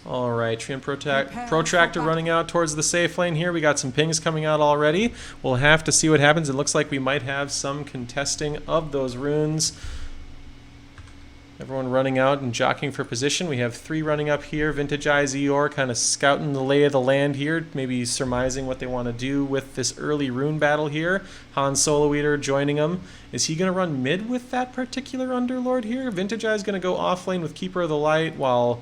All right, Treant Protractor running out towards the safe lane here. We got some pings coming out already. We'll have to see what happens. It looks like we might have some contesting of those runes. Everyone running out and jockeying for position. We have 3 running up here. Vintageeyes, Eeyore kind of scouting the lay of the land here, maybe surmising what they want to do with this early rune battle here. HanSoloEater joining them. Is he going to run mid with that particular Underlord here? Vintageeyes going to go off lane with Keeper of the Light, while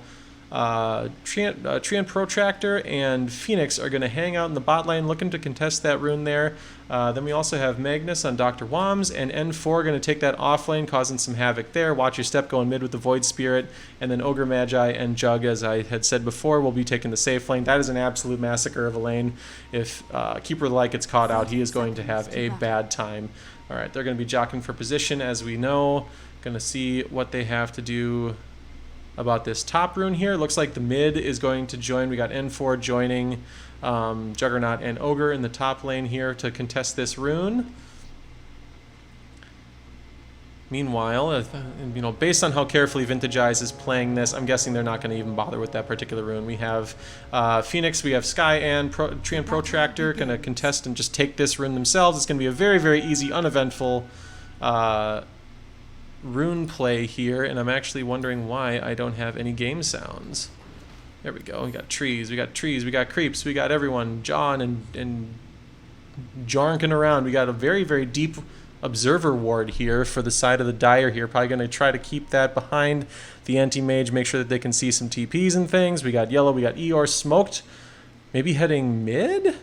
Treant Protractor and Phoenix are going to hang out in the bot lane looking to contest that rune there. Then we also have Magnus on Dr.Wombs, and N4 going to take that off lane, causing some havoc there. Watchyoursteppe going mid with the Void Spirit, and then Ogre Magi and Jug, as I had said before, will be taking the safe lane. That is an absolute massacre of a lane. If Keeper of the Light gets caught out, he is going to have a bad time. All right, they're going to be jockeying for position, as we know. Going to see what they have to do about this top rune here. Looks like the mid is going to join. We got N4 joining Juggernaut and Ogre in the top lane here to contest this rune. Meanwhile, you know, based on how carefully Vintageeyes is playing this, I'm guessing they're not going to even bother with that particular rune. We have Phoenix, we have Sky, and Treant Protractor going to contest and just take this rune themselves. It's going to be a very, very easy, uneventful rune play here, and I'm actually wondering why I don't have any game sounds. There we go. We got trees, we got creeps, we got everyone jawing and jarnking around. We got a very, very deep observer ward here for the side of the Dire here. Probably going to try to keep that behind the anti-mage, make sure that they can see some TPs and things. We got yellow, we got Eeyore smoked. Maybe heading mid?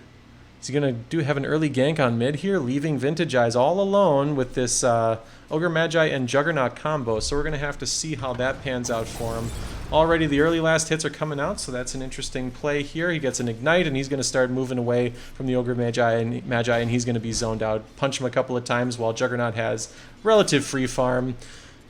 Is he going to have an early gank on mid here, leaving Vintageeyes all alone with this Ogre Magi and Juggernaut combo? So we're going to have to see how that pans out for him. Already the early last hits are coming out, so that's an interesting play here. He gets an Ignite, and he's going to start moving away from the Ogre Magi, and he's going to be zoned out. Punch him a couple of times while Juggernaut has relative free farm.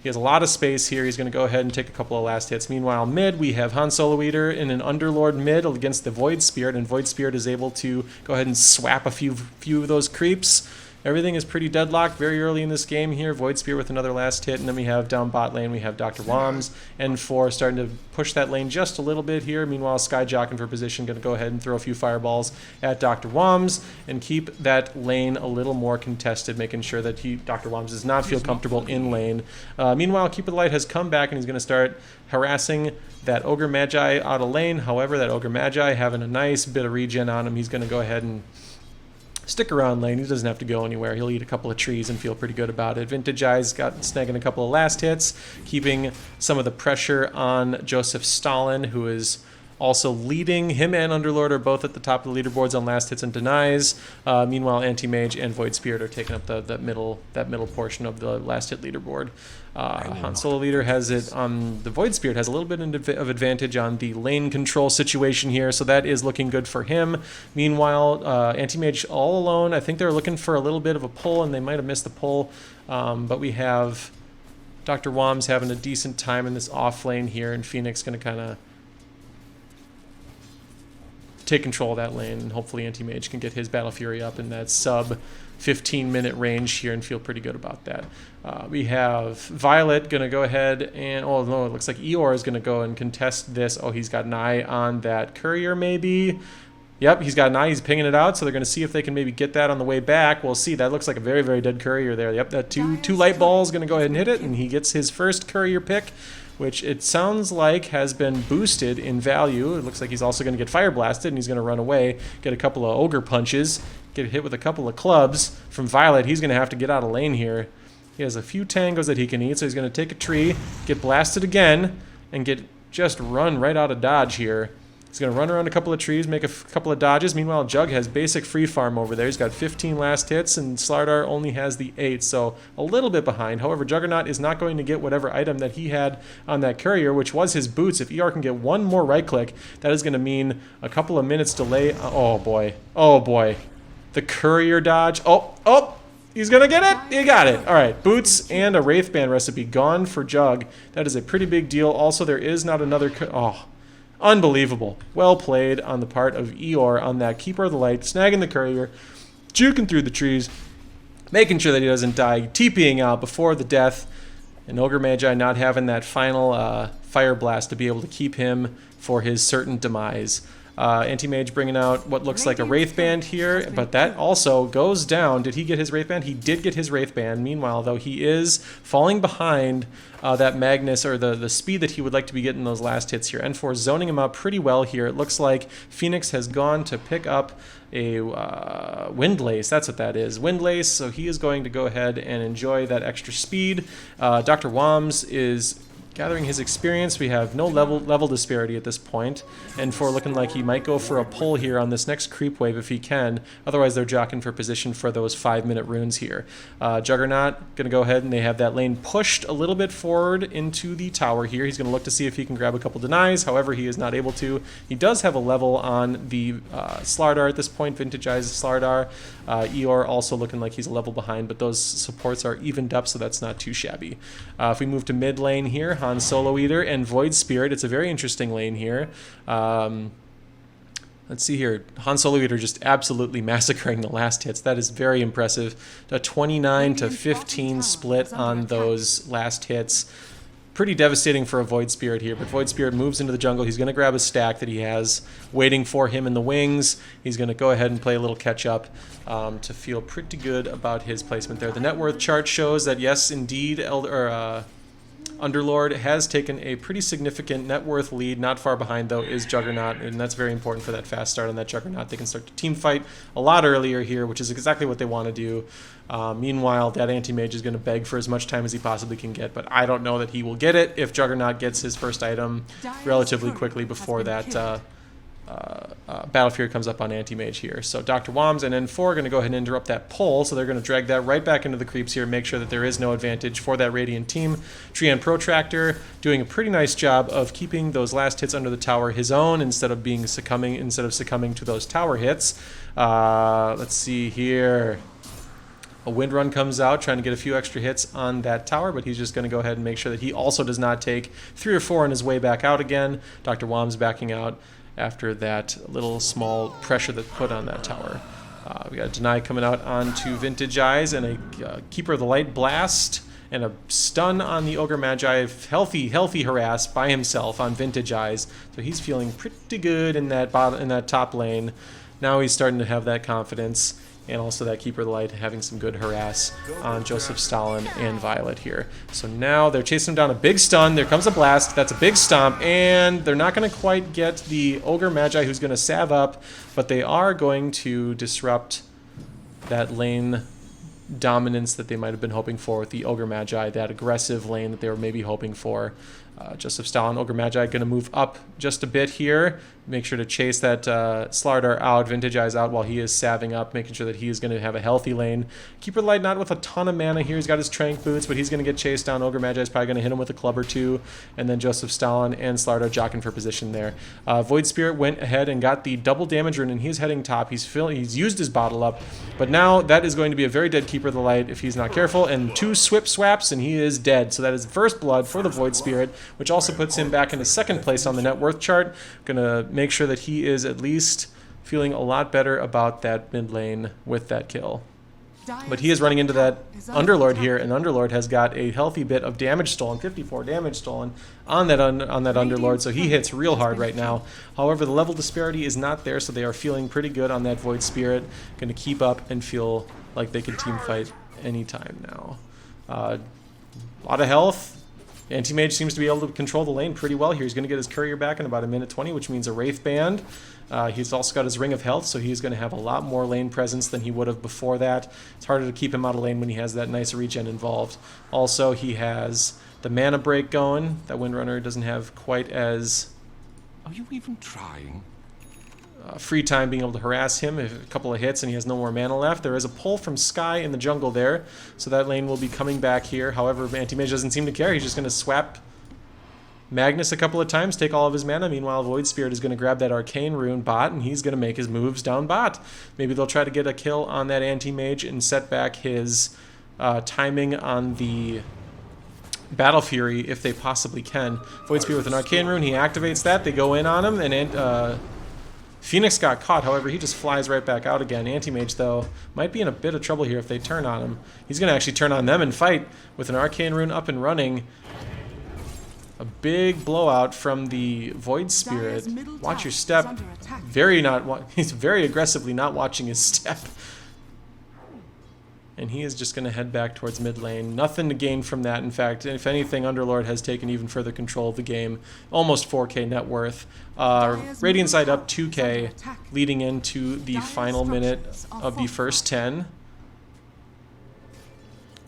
He has a lot of space here. He's going to go ahead and take a couple of last hits. Meanwhile, mid, we have HanSoloEater in an Underlord mid against the Void Spirit, and Void Spirit is able to go ahead and swap a few of those creeps. Everything is pretty deadlocked very early in this game here. Void Spirit with another last hit, and then we have down bot lane, we have Dr.Wombs, N4 starting to push that lane just a little bit here. Meanwhile, Sky jockeying for position, going to go ahead and throw a few fireballs at Dr.Wombs and keep that lane a little more contested, making sure that Dr.Wombs does not feel comfortable in lane. Meanwhile, Keeper of the Light has come back, and he's going to start harassing that Ogre Magi out of lane. However, that Ogre Magi having a nice bit of regen on him, he's going to go ahead and stick around lane. He doesn't have to go anywhere. He'll eat a couple of trees and feel pretty good about it. Vintageeyes got snagging a couple of last hits, keeping some of the pressure on Joseph Stalin, who is also leading. Him and Underlord are both at the top of the leaderboards on last hits and denies. Meanwhile, Anti-Mage and Void Spirit are taking up that middle portion of the last hit leaderboard. HanSoloEater has it on the Void Spirit, has a little bit of advantage on the lane control situation here, so that is looking good for him. Meanwhile, Anti-Mage all alone. I think they're looking for a little bit of a pull, and they might have missed the pull, but we have Dr.Wombs having a decent time in this off lane here, and Phoenix going to kind of take control of that lane, and hopefully Anti-Mage can get his Battle Fury up in that sub 15-minute range here and feel pretty good about that. We have Violet going to go ahead and, oh no, it looks like Eeyore is going to go and contest this. Oh, he's got an eye on that courier maybe. Yep, he's got an eye. He's pinging it out, so they're going to see if they can maybe get that on the way back. We'll see. That looks like a very, very dead courier there. Yep, that two light balls going to go ahead and hit it, and he gets his first courier pick, which it sounds like has been boosted in value. It looks like he's also going to get fire blasted, and he's going to run away, get a couple of ogre punches, get hit with a couple of clubs from Violet. He's going to have to get out of lane here. He has a few tangos that he can eat, so he's going to take a tree, get blasted again, and get just run right out of dodge here. He's going to run around a couple of trees, make a couple of dodges. Meanwhile, Jug has basic free farm over there. He's got 15 last hits, and Slardar only has the 8, so a little bit behind. However, Juggernaut is not going to get whatever item that he had on that courier, which was his boots. If Eeyore can get one more right click, that is going to mean a couple of minutes delay. Oh, boy. Oh, boy. The courier dodge. Oh! He's going to get it. He got it. All right. Boots and a Wraithband recipe gone for Jug. That is a pretty big deal. Also, there is not another... Oh, unbelievable. Well played on the part of Eeyore on that Keeper of the Light, snagging the courier, juking through the trees, making sure that he doesn't die, TPing out before the death, and Ogre Magi not having that final Fire Blast to be able to keep him for his certain demise. Anti-Mage bringing out what looks like a Wraith Band here, but that also goes down. Did he get his Wraith Band? He did get his Wraith Band. Meanwhile, though, he is falling behind that Magnus, or the speed that he would like to be getting those last hits here. N4 zoning him out pretty well here. It looks like Phoenix has gone to pick up a Windlace. That's what that is, Windlace. So he is going to go ahead and enjoy that extra speed. Dr.Wombs is gathering his experience. We have no level disparity at this point, and for looking like he might go for a pull here on this next creep wave if he can. Otherwise, they're jockeying for position for those 5-minute runes here. Juggernaut gonna go ahead, and they have that lane pushed a little bit forward into the tower here. He's gonna look to see if he can grab a couple denies. However, he is not able to. He does have a level on the Slardar at this point, Vintageeyes Slardar. Eeyore also looking like he's a level behind, but those supports are evened up, so that's not too shabby. If we move to mid lane here, HanSoloEater and Void Spirit. It's a very interesting lane here. Let's see here. HanSoloEater just absolutely massacring the last hits. That is very impressive. A 29 to 15 split on those last hits. Pretty devastating for a Void Spirit here, but Void Spirit moves into the jungle. He's going to grab a stack that he has waiting for him in the wings. He's going to go ahead and play a little catch-up to feel pretty good about his placement there. The net worth chart shows that, yes, indeed, Underlord has taken a pretty significant net worth lead. Not far behind, though, is Juggernaut, and that's very important for that fast start on that Juggernaut. They can start to team fight a lot earlier here, which is exactly what they want to do. Meanwhile, that Anti-Mage is going to beg for as much time as he possibly can get, but I don't know that he will get it if Juggernaut gets his first item relatively quickly before that Battle Fury comes up on Anti-Mage here. So Dr.Wombs and N4 are going to go ahead and interrupt that pull, so they're going to drag that right back into the creeps here, make sure that there is no advantage for that Radiant team. Treant Protractor doing a pretty nice job of keeping those last hits under the tower his own instead of succumbing to those tower hits. Let's see here. A Wind Run comes out, trying to get a few extra hits on that tower, but he's just going to go ahead and make sure that he also does not take 3 or 4 on his way back out again. Dr.Wombs backing out after that little small pressure that put on that tower. We got a deny coming out onto Vintageeyes and a Keeper of the Light blast and a stun on the Ogre Magi. Healthy harass by himself on Vintageeyes. So he's feeling pretty good in that top lane. Now he's starting to have that confidence, and also that Keeper of the Light having some good harass on Joseph, Stalin, and Violet here. So now they're chasing him down. A big stun. There comes a blast. That's a big stomp, and they're not going to quite get the Ogre Magi, who's going to salve up, but they are going to disrupt that lane dominance that they might have been hoping for with the Ogre Magi, that aggressive lane that they were maybe hoping for. Joseph, Stalin, Ogre Magi going to move up just a bit here. Make sure to chase that Slardar out, Vintageeyes out while he is salving up, making sure that he is going to have a healthy lane. Keeper of the Light not with a ton of mana here. He's got his Trank Boots, but he's going to get chased down. Ogre Magi is probably going to hit him with a club or two, and then Joseph, Stalin, and Slardar jockeying for position there. Void Spirit went ahead and got the double damage rune, and he's heading top. He's used his bottle up, but now that is going to be a very dead Keeper of the Light if he's not careful, and 2 swip swaps, and he is dead. So that is first blood for the Void Spirit, which also puts him back into second place on the net worth chart. Gonna make sure that he is at least feeling a lot better about that mid lane with that kill. But he is running into that Underlord here, and Underlord has got a healthy bit of damage stolen, 54 damage stolen on that Underlord, so he hits real hard right now. However, the level disparity is not there, so they are feeling pretty good on that Void Spirit. Going to keep up and feel like they can team fight anytime now. A lot of health. Anti-Mage seems to be able to control the lane pretty well here. He's going to get his courier back in about 1:20, which means a Wraith Band. He's also got his Ring of Health, so he's going to have a lot more lane presence than he would have before that. It's harder to keep him out of lane when he has that nice regen involved. Also, he has the Mana Break going. That Windrunner doesn't have quite as... Are you even trying? Free time being able to harass him, a couple of hits and he has no more mana left. There is a pull from Sky in the jungle there, so that lane will be coming back here. However, Anti-Mage doesn't seem to care. He's just going to swap Magnus a couple of times, take all of his mana. Meanwhile, Void Spirit is going to grab that Arcane Rune bot, and he's going to make his moves down bot. Maybe they'll try to get a kill on that Anti-Mage and set back his timing on the Battle Fury if they possibly can. Void Spirit with an Arcane Rune, he activates that. They go in on him, and Phoenix got caught, however, he just flies right back out again. Anti-Mage, though, might be in a bit of trouble here if they turn on him. He's going to actually turn on them and fight with an Arcane Rune up and running. A big blowout from the Void Spirit. Watch your step. He's very aggressively not watching his step. And he is just going to head back towards mid lane. Nothing to gain from that. In fact, if anything, Underlord has taken even further control of the game. Almost 4k net worth. Radiant side up 2k, leading into the final minute of the first 10.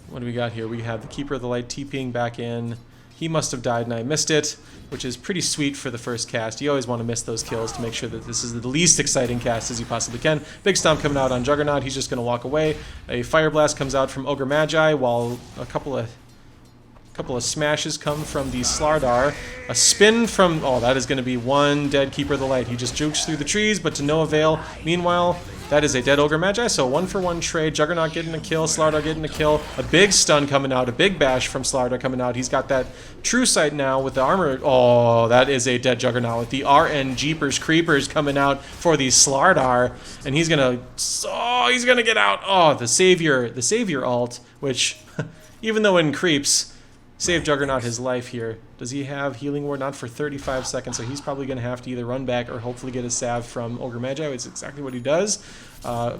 What do we got here? We have the Keeper of the Light TPing back in. He must have died and I missed it, which is pretty sweet for the first cast. You always want to miss those kills to make sure that this is the least exciting cast as you possibly can. Big Stomp coming out on Juggernaut. He's just going to walk away. A Fire Blast comes out from Ogre Magi, while a couple of smashes come from the Slardar. A spin from... Oh, that is going to be one dead Keeper of the Light. He just jukes through the trees, but to no avail. Meanwhile, that is a dead Ogre Magi, so 1-for-1 trade. Juggernaut getting a kill, Slardar getting a kill. A big stun coming out, a big bash from Slardar coming out. He's got that True Sight now with the armor. Oh, that is a dead Juggernaut with the RN Jeepers Creepers coming out for the Slardar. And he's going to... Oh, he's going to get out. Oh, the Savior ult, which, even though in creeps... Save Juggernaut his life here. Does he have Healing Ward? Not for 35 seconds, so he's probably going to have to either run back or hopefully get a salve from Ogre Magi, which is exactly what he does.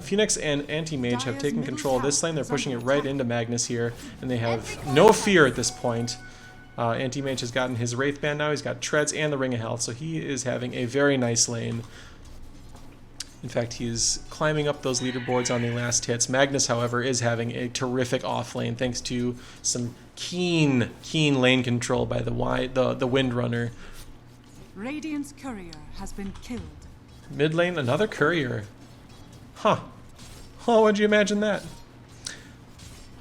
Phoenix and Anti-Mage have taken control of this lane. They're pushing it right into Magnus here, and they have no fear at this point. Anti-Mage has gotten his Wraith Band now. He's got Treads and the Ring of Health, so he is having a very nice lane. In fact, he is climbing up those leaderboards on the last hits. Magnus, however, is having a terrific off lane thanks to some keen lane control by the Windrunner. Radiant's courier has been killed. Mid lane, another courier. Huh. Oh, what'd you imagine that?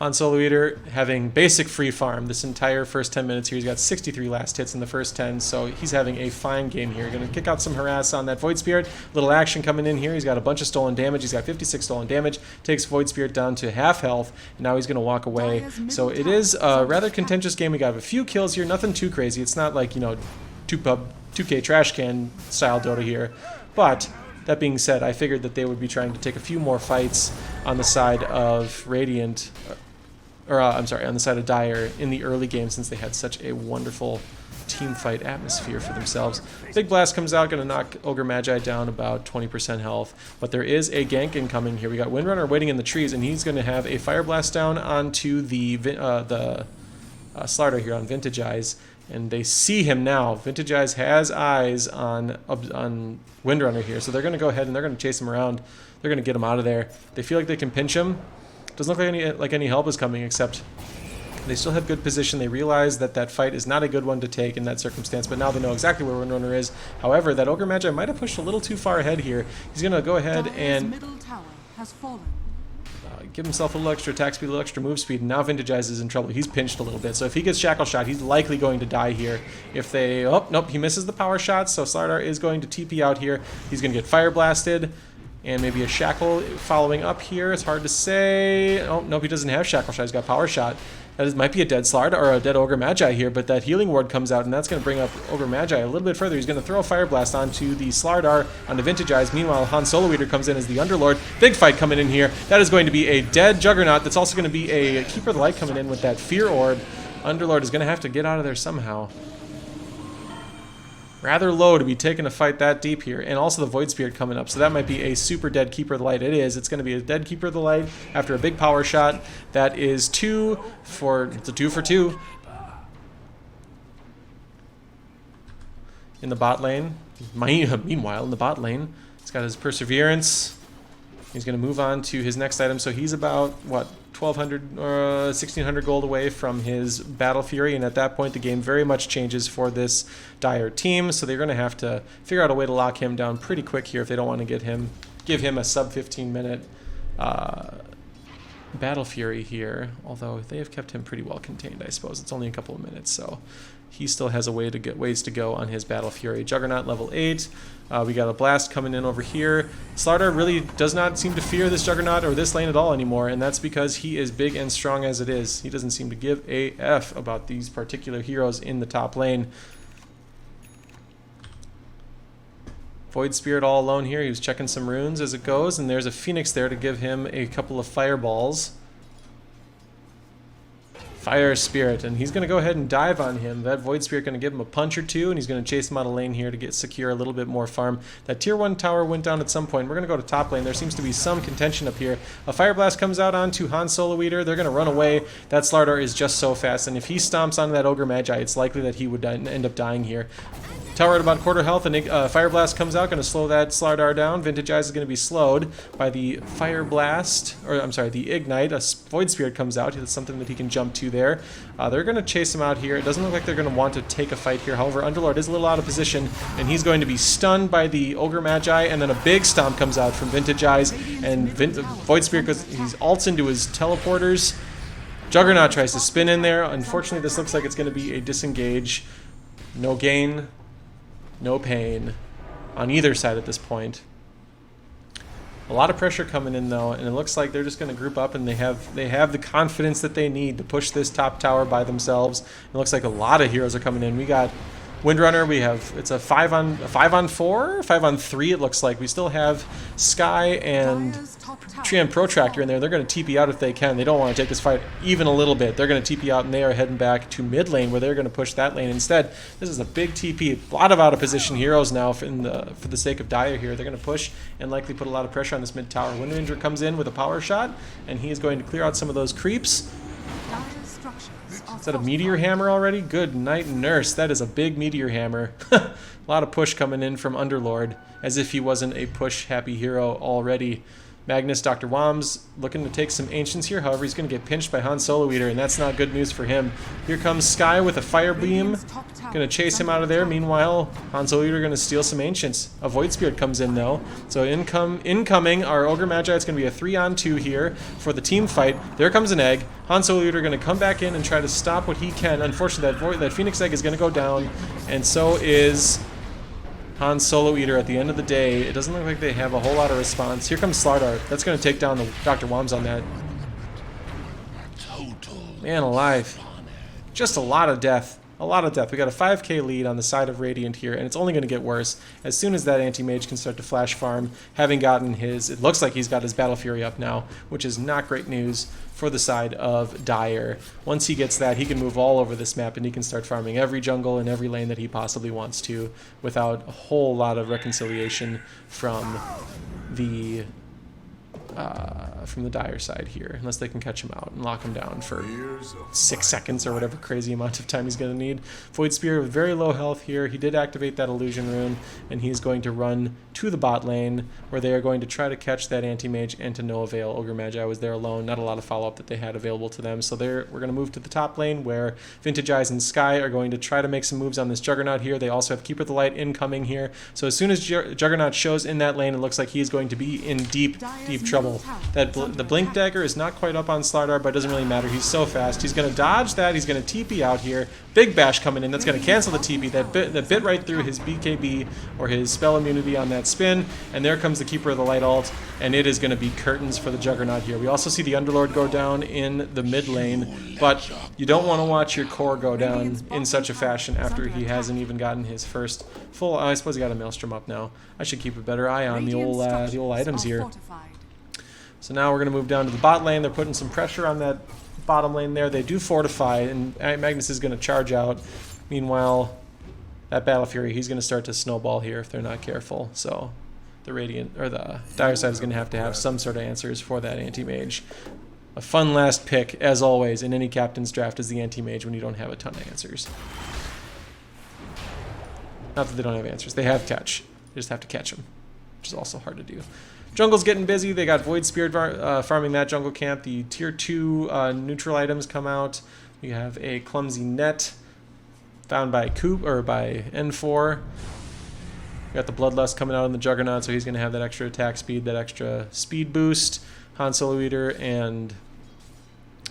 HanSoloEater having basic free farm this entire first 10 minutes here. He's got 63 last hits in the first 10, so he's having a fine game here. Going to kick out some harass on that Void Spirit. Little action coming in here. He's got a bunch of stolen damage. He's got 56 stolen damage. Takes Void Spirit down to half health, and now he's going to walk away. So it is a rather contentious game. We got a few kills here. Nothing too crazy. It's not like, 2K trash can style Dota here. But... that being said, I figured that they would be trying to take a few more fights on the side of Radiant, on the side of Dire in the early game since they had such a wonderful team fight atmosphere for themselves. Big Blast comes out, going to knock Ogre Magi down about 20% health, but there is a gank incoming here. We got Windrunner waiting in the trees, and he's going to have a Fire Blast down onto the Slardar here on Vintageeyes. And they see him now. Vintageeyes has eyes on Windrunner here, so they're going to go ahead and they're going to chase him around. They're going to get him out of there. They feel like they can pinch him. Doesn't look like any help is coming, except they still have good position. They realize that that fight is not a good one to take in that circumstance, but now they know exactly where Windrunner is. However, that Ogre Magi might have pushed a little too far ahead here. He's going to go ahead and middle tower has fallen. Give himself a little extra attack speed, a little extra move speed, and now Vintageeyes is in trouble. He's pinched a little bit, so if he gets Shackle Shot, he's likely going to die here. If they... Oh, nope, he misses the power shot, so Slardar is going to TP out here. He's going to get Fire Blasted, and maybe a Shackle following up here. It's hard to say. Oh, nope, he doesn't have Shackle Shot. He's got Power Shot. Might be a dead Slardar or a dead Ogre Magi here, but that Healing Ward comes out, and that's going to bring up Ogre Magi a little bit further. He's going to throw a Fire Blast onto the Slardar, onto Vintageeyes. Meanwhile, HanSoloEater comes in as the Underlord. Big fight coming in here. That is going to be a dead Juggernaut. That's also going to be a Keeper of the Light coming in with that Fear Orb. Underlord is going to have to get out of there somehow. Rather low to be taking a fight that deep here. And also the Void Spirit coming up. So that might be a super dead Keeper of the Light. It is. It's going to be a dead Keeper of the Light after a big power shot. That is it's a 2 for 2. In the bot lane. Meanwhile, in the bot lane, he's got his Perseverance. He's going to move on to his next item. So he's about, what, 1,200 or 1,600 gold away from his Battle Fury. And at that point, the game very much changes for this Dire team. So they're going to have to figure out a way to lock him down pretty quick here if they don't want to give him a sub 15-minute Battle Fury here. Although they have kept him pretty well contained, I suppose. It's only a couple of minutes, so he still has ways to go on his Battle Fury. Juggernaut level 8. We got a Blast coming in over here. Slardar really does not seem to fear this Juggernaut or this lane at all anymore, and that's because he is big and strong as it is. He doesn't seem to give a F about these particular heroes in the top lane. Void Spirit all alone here. He was checking some runes as it goes, and there's a Phoenix there to give him a couple of fireballs. Fire Spirit, and he's going to go ahead and dive on him. That Void Spirit going to give him a punch or two, and he's going to chase him out of lane here to get secure a little bit more farm. That tier 1 tower went down at some point. We're going to go to top lane. There seems to be some contention up here. A Fire Blast comes out onto HanSoloEater. They're going to run away. That Slardar is just so fast, and if he stomps onto that Ogre Magi, it's likely that he would end up dying here. Tower at about quarter health, and Fire Blast comes out, going to slow that Slardar down. Vintageeyes is going to be slowed by the Fire Blast, or I'm sorry, the Ignite. A Void Spirit comes out. That's something that he can jump to there. They're going to chase him out here. It doesn't look like they're going to want to take a fight here. However, Underlord is a little out of position, and he's going to be stunned by the Ogre Magi, and then a big stomp comes out from Vintageeyes, and Void Spirit goes, he ults into his teleporters. Juggernaut tries to spin in there. Unfortunately, this looks like it's going to be a disengage. No gain. No pain on either side at this point. A lot of pressure coming in though, and it looks like they're just going to group up, and they have the confidence that they need to push this top tower by themselves. It looks like a lot of heroes are coming in. We got Windrunner. We have, it's a 5 on 4, 5 on 3. It looks like we still have Sky and Treant Protractor in there. They're going to TP out if they can. They don't want to take this fight even a little bit. They're going to TP out, and they are heading back to mid lane where they're going to push that lane instead. This is a big TP. A lot of out of position heroes now for the sake of Dire here. They're going to push and likely put a lot of pressure on this mid tower. Wind Ranger comes in with a power shot, and he is going to clear out some of those creeps. Is that a Meteor Hammer already? Good night, Nurse. That is a big Meteor Hammer. A lot of push coming in from Underlord, as if he wasn't a push-happy hero already. Magnus, Dr.Wombs looking to take some Ancients here. However, he's going to get pinched by HanSoloEater, and that's not good news for him. Here comes Sky with a Fire Beam. Going to chase him out of there. Meanwhile, HanSoloEater going to steal some Ancients. A Void Spirit comes in, though. So incoming, our Ogre Magi. It's going to be a 3-on-2 here for the team fight. There comes an egg. HanSoloEater going to come back in and try to stop what he can. Unfortunately, that Phoenix Egg is going to go down, and so is HanSoloEater. At the end of the day, it doesn't look like they have a whole lot of response. Here comes Slardar. That's going to take down the Dr.Wombs on that. Man alive. Just a lot of death. A lot of death. We got a 5k lead on the side of Radiant here, and it's only going to get worse as soon as that anti-mage can start to flash farm, having gotten his, it looks like he's got his Battle Fury up now, which is not great news for the side of Dire. Once he gets that, he can move all over this map, and he can start farming every jungle and every lane that he possibly wants to without a whole lot of reconciliation from the Dire side here, unless they can catch him out and lock him down for 6 seconds or whatever crazy amount of time he's going to need. Void Spirit with very low health here. He did activate that illusion rune, and he's going to run to the bot lane where they are going to try to catch that anti-mage, and to no avail. Ogre Magi was there alone, not a lot of follow-up that they had available to them. So we're going to move to the top lane where Vintageeyes and Sky are going to try to make some moves on this Juggernaut here. They also have Keeper of the Light incoming here. So as soon as Juggernaut shows in that lane, it looks like he's going to be in deep trouble. The Blink Dagger is not quite up on Slardar, but it doesn't really matter. He's so fast. He's going to dodge that. He's going to TP out here. Big Bash coming in. That's going to cancel the TP. That bit right through his BKB, or his spell immunity on that spin. And there comes the Keeper of the Light ult, and it is going to be curtains for the Juggernaut here. We also see the Underlord go down in the mid lane, but you don't want to watch your core go down in such a fashion after he hasn't even gotten his first full. I suppose he got a Maelstrom up now. I should keep a better eye on the old items here. So now we're going to move down to the bot lane. They're putting some pressure on that bottom lane there. They do fortify, and Magnus is going to charge out. Meanwhile, that Battle Fury, he's going to start to snowball here if they're not careful. So the Radiant, or the Dire side, is going to have some sort of answers for that anti-mage. A fun last pick, as always, in any captain's draft is the anti-mage when you don't have a ton of answers. Not that they don't have answers. They have catch. They just have to catch them, which is also hard to do. Jungle's getting busy. They got Void Spirit farming that jungle camp. The tier 2 neutral items come out. We have a clumsy net found by by N4. We got the Bloodlust coming out in the Juggernaut, so he's going to have that extra attack speed, that extra speed boost. HanSoloEater and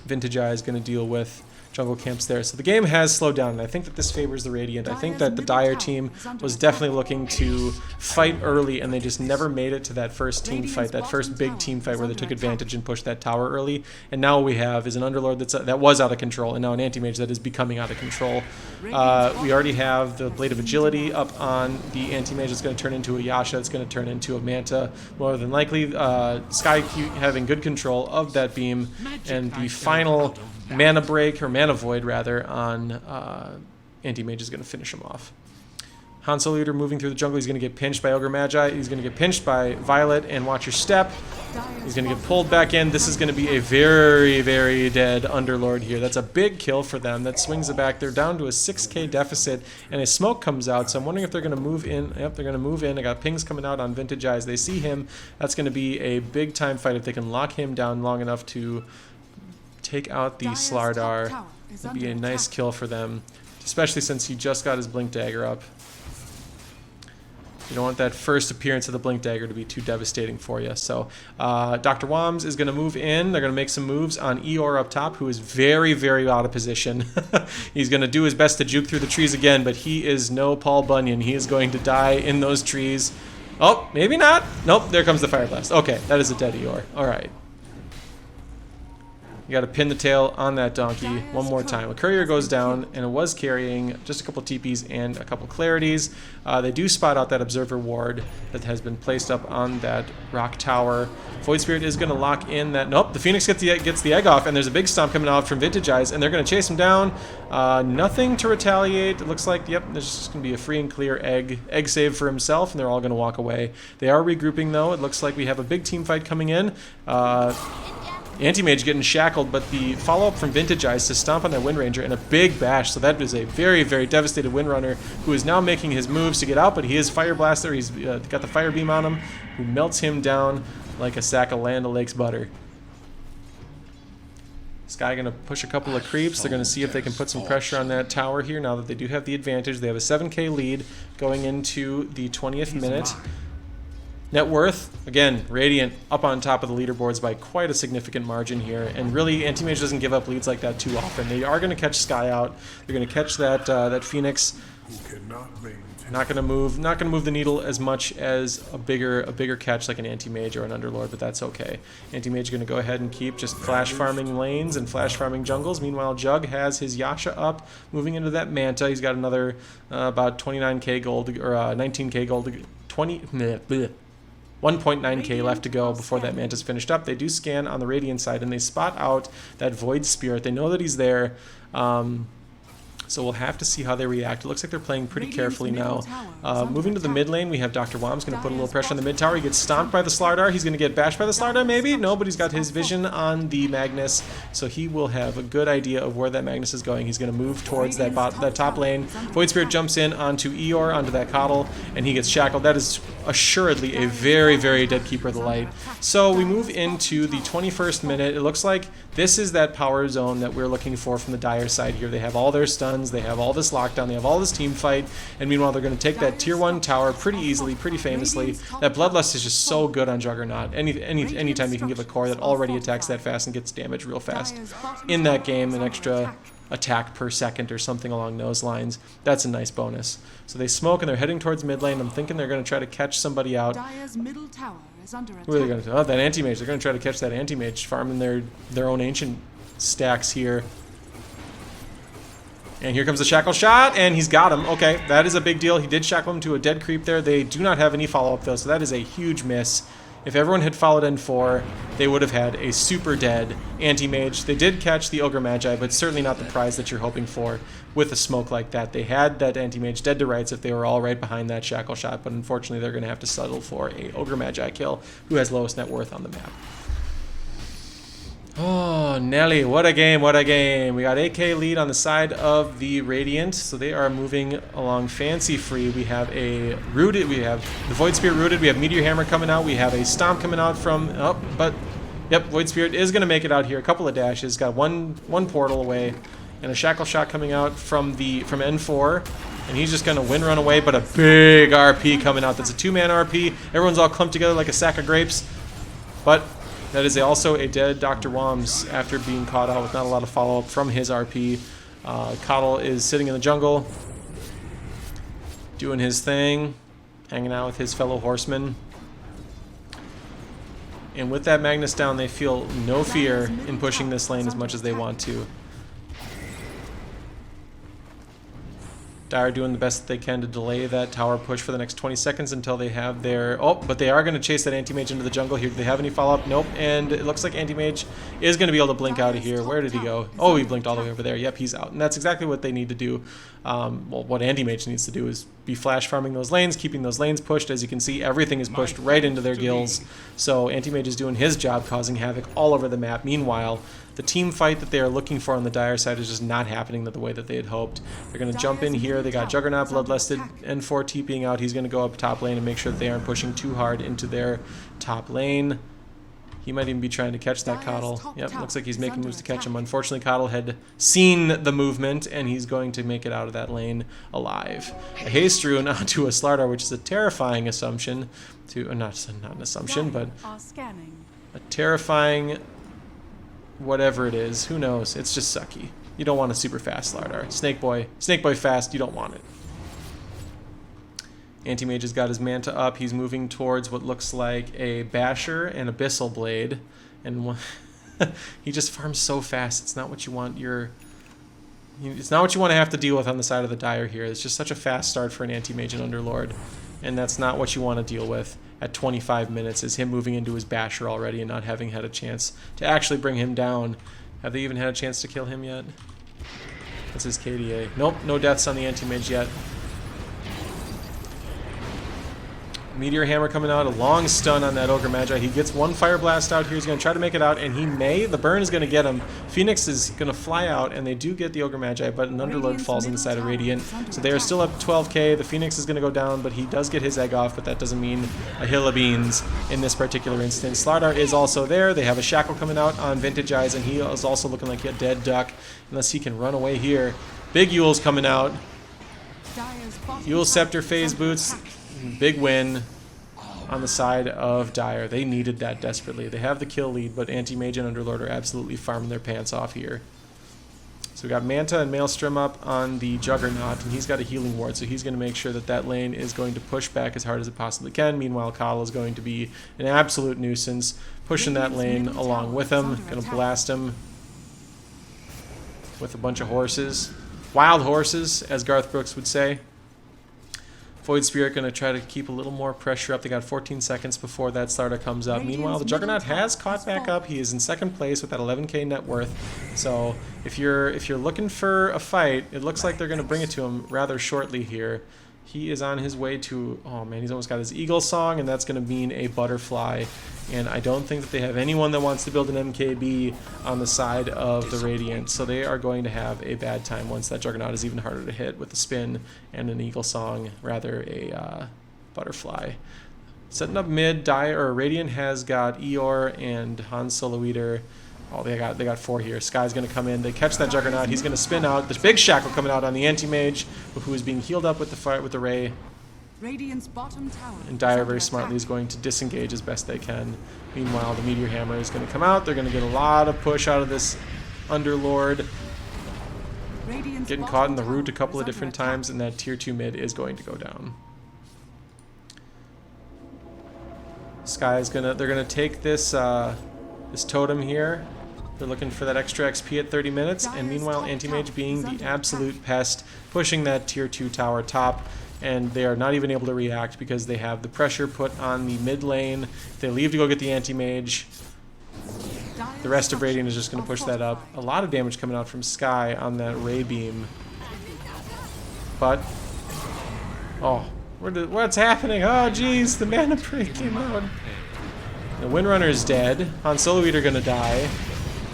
Vintageeyes is going to deal with jungle camps there. So the game has slowed down, and I think that this favors the Radiant. I think that the Dire team was definitely looking to fight early, and they just never made it to that first team fight, that first big team fight where they took advantage and pushed that tower early. And now what we have is an Underlord that was out of control, and now an Anti-Mage that is becoming out of control. We already have the Blade of Agility up on the Anti-Mage. It's going to turn into a Yasha. It's going to turn into a Manta, more than likely. Sky having good control of that beam, and the final mana break, or mana void rather, on Anti-Mage is going to finish him off. HanSoloEater moving through the jungle. He's going to get pinched by Ogre Magi. He's going to get pinched by Violet and Watchyoursteppe. He's going to get pulled back in. This is going to be a very, very dead Underlord here. That's a big kill for them. That swings it back. They're down to a 6k deficit, and a smoke comes out. So I'm wondering if they're going to move in. Yep, they're going to move in. I got pings coming out on Vintageeyes. They see him. That's going to be a big time fight if they can lock him down long enough to take out the Slardar. It'd be a nice kill for them, especially since he just got his Blink Dagger up. You don't want that first appearance of the Blink Dagger to be too devastating for you. So Dr.Wombs is going to move in. They're going to make some moves on Eeyore up top, who is very, very out of position. He's going to do his best to juke through the trees again, but he is no Paul Bunyan. He is going to die in those trees. Oh, maybe not. Nope, there comes the Fire Blast. Okay, that is a dead Eeyore. All right. You got to pin the tail on that donkey one more time. A courier goes down, and it was carrying just a couple TPs and a couple clarities. They do spot out that observer ward that has been placed up on that rock tower. Void Spirit is going to lock in that. Nope, the Phoenix gets the egg off, and there's a big stomp coming out from Vintageeyes, and they're going to chase him down. Nothing to retaliate. It looks like, yep, there's just going to be a free and clear egg save for himself, and they're all going to walk away. They are regrouping, though. It looks like we have a big team fight coming in. Anti-Mage getting shackled, but the follow-up from Vintageeyes to stomp on that Wind Ranger and a big bash. So that is a very, very devastated Windrunner who is now making his moves to get out, but he is Fire Blaster. He's got the Fire Beam on him, who melts him down like a sack of Land O'Lakes butter. Sky going to push a couple of creeps. They're going to see if they can put some pressure on that tower here now that they do have the advantage. They have a 7k lead going into the 20th minute. Net worth, again, Radiant up on top of the leaderboards by quite a significant margin here, and really Anti-Mage doesn't give up leads like that too often. They are going to catch Sky out. They're going to catch that Phoenix. Not going to move the needle as much as a bigger catch like an Anti-Mage or an Underlord, but that's okay. Anti-Mage is going to go ahead and keep just flash farming lanes and flash farming jungles. Meanwhile, Jug has his Yasha up, moving into that Manta. He's got another about 29k gold or 19k gold, 1.9k left to go before that Manta's finished up. They do scan on the Radiant side, and they spot out that Void Spirit. They know that he's there, so we'll have to see how they react. It looks like they're playing pretty carefully now. Moving to the mid lane, we have Dr.Wombs going to put a little pressure on the mid tower. He gets stomped by the Slardar. He's going to get bashed by the Slardar, maybe? No, but he's got his vision on the Magnus, so he will have a good idea of where that Magnus is going. He's going to move towards that top lane. Void Spirit jumps in onto Eeyore, onto that Coddle, and he gets shackled. That is assuredly a very, very dead Keeper of the Light. So we move into the 21st minute. It looks like this is that power zone that we're looking for from the Dire side here. They have all their stuns, they have all this lockdown, they have all this team fight, and meanwhile they're going to take that tier 1 tower pretty easily, pretty famously. That Bloodlust is just so good on Juggernaut. Anytime you can give a core that already attacks that fast and gets damage real fast in that game, an extra attack per second or something along those lines, that's a nice bonus. So they smoke and they're heading towards mid lane. I'm thinking they're going to try to catch somebody out. Who are they going to? Oh, that Anti-Mage. They're going to try to catch that Anti-Mage, farming their own ancient stacks here. And here comes the shackle shot, and he's got him. Okay, that is a big deal. He did shackle him to a dead creep there. They do not have any follow-up, though, so that is a huge miss. If everyone had followed N4, they would have had a super dead Anti-Mage. They did catch the Ogre Magi, but certainly not the prize that you're hoping for with a smoke like that. They had that Anti-Mage dead to rights if they were all right behind that shackle shot, but unfortunately they're going to have to settle for a Ogre Magi kill, who has lowest net worth on the map. Oh, Nelly, what a game, what a game. We got 8k lead on the side of the Radiant, so they are moving along fancy free. We have a Rooted, we have the Void Spirit Rooted, we have Meteor Hammer coming out, we have a Stomp coming out from, yep, Void Spirit is going to make it out here. A couple of dashes, got one portal away, and a Shackle Shot coming out from N4, and he's just going to run away, but a big RP coming out. That's a 2-man RP. Everyone's all clumped together like a sack of grapes, but that is also a dead Dr.Wombs after being caught out with not a lot of follow-up from his RP. Coddle is sitting in the jungle, doing his thing, hanging out with his fellow horsemen. And with that Magnus down, they feel no fear in pushing this lane as much as they want to. Dire doing the best that they can to delay that tower push for the next 20 seconds until they have their... Oh, but they are going to chase that Anti-Mage into the jungle here. Do they have any follow-up? Nope. And it looks like Anti-Mage is going to be able to blink out of here. Where did he go? Oh, he blinked all the way over there. Yep, he's out. And that's exactly what they need to do. Well, what Anti-Mage needs to do is be flash farming those lanes, keeping those lanes pushed. As you can see, everything is pushed right into their gills. So Anti-Mage is doing his job, causing havoc all over the map. Meanwhile, the team fight that they are looking for on the Dire side is just not happening the way that they had hoped. They're going to jump in here. They got Juggernaut, Bloodlusted, N4 TPing out. He's going to go up top lane and make sure that they aren't pushing too hard into their top lane. He might even be trying to catch that Coddle. Yep, looks like he's making moves to catch him. Unfortunately, Coddle had seen the movement, and he's going to make it out of that lane alive. A Haste Rune onto a Slardar, which is a terrifying assumption. Not an assumption, but a terrifying... whatever it is, who knows? It's just sucky. You don't want a super fast Slardar. Snake Boy fast, you don't want it. Anti-Mage has got his Manta up. He's moving towards what looks like a Basher and Abyssal Blade. And he just farms so fast. It's not what you want it's not what you want to have to deal with on the side of the Dire here. It's just such a fast start for an Anti-Mage and Underlord. And that's not what you want to deal with at 25 minutes, is him moving into his Basher already and not having had a chance to actually bring him down. Have they even had a chance to kill him yet? That's his KDA. Nope, no deaths on the Anti-Mage yet. Meteor Hammer coming out, a long stun on that Ogre Magi. He gets one Fire Blast out here. He's going to try to make it out, and he may. The burn is going to get him. Phoenix is going to fly out, and they do get the Ogre Magi, but an Underlord falls on the side of Radiant. So they are still up 12k. The Phoenix is going to go down, but he does get his egg off, but that doesn't mean a hill of beans in this particular instance. Slardar is also there. They have a Shackle coming out on Vintageeyes, and he is also looking like a dead duck, unless he can run away here. Big Yule's coming out. Yule Scepter Phase Boots. Big win on the side of Dire. They needed that desperately. They have the kill lead, but Anti-Mage and Underlord are absolutely farming their pants off here. So we got Manta and Maelstrom up on the Juggernaut, and he's got a healing ward, so he's going to make sure that that lane is going to push back as hard as it possibly can. Meanwhile, Coddle is going to be an absolute nuisance, pushing that lane along with him. Going to blast him with a bunch of horses. Wild horses, as Garth Brooks would say. Void Spirit going to try to keep a little more pressure up. They got 14 seconds before that Slardar comes up. Meanwhile, the Juggernaut has caught back up. He is in second place with that 11k net worth. So if you're looking for a fight, it looks like they're going to bring it to him rather shortly here. He is on his way to... Oh man, he's almost got his Eagle Song, and that's going to mean a Butterfly. And I don't think that they have anyone that wants to build an MKB on the side of the Radiant. So they are going to have a bad time once that Juggernaut is even harder to hit with a Spin and an Eagle Song, rather a Butterfly. Setting up mid, Radiant has got Eeyore and HanSoloEater. Oh, they got 4 here. Sky's going to come in. They catch that Juggernaut. He's going to spin out. There's big Shackle coming out on the Anti-Mage, who is being healed up with the Ray. Radiant's bottom tower. And Dire very smartly is going to disengage as best they can. Meanwhile, the Meteor Hammer is going to come out. They're going to get a lot of push out of this Underlord. Getting caught in the root a couple of different times, and that tier 2 mid is going to go down. They're gonna take this this totem here. They're looking for that extra XP at 30 minutes, and meanwhile Anti-Mage being the absolute pest, pushing that tier 2 tower top, and they are not even able to react because they have the pressure put on the mid lane. If they leave to go get the Anti-Mage, the rest of Radiant is just going to push that up. A lot of damage coming out from Sky on that Ray Beam. But, oh, what's happening? Oh, jeez, the Mana Break came out. The Windrunner is dead. HanSoloEater going to die.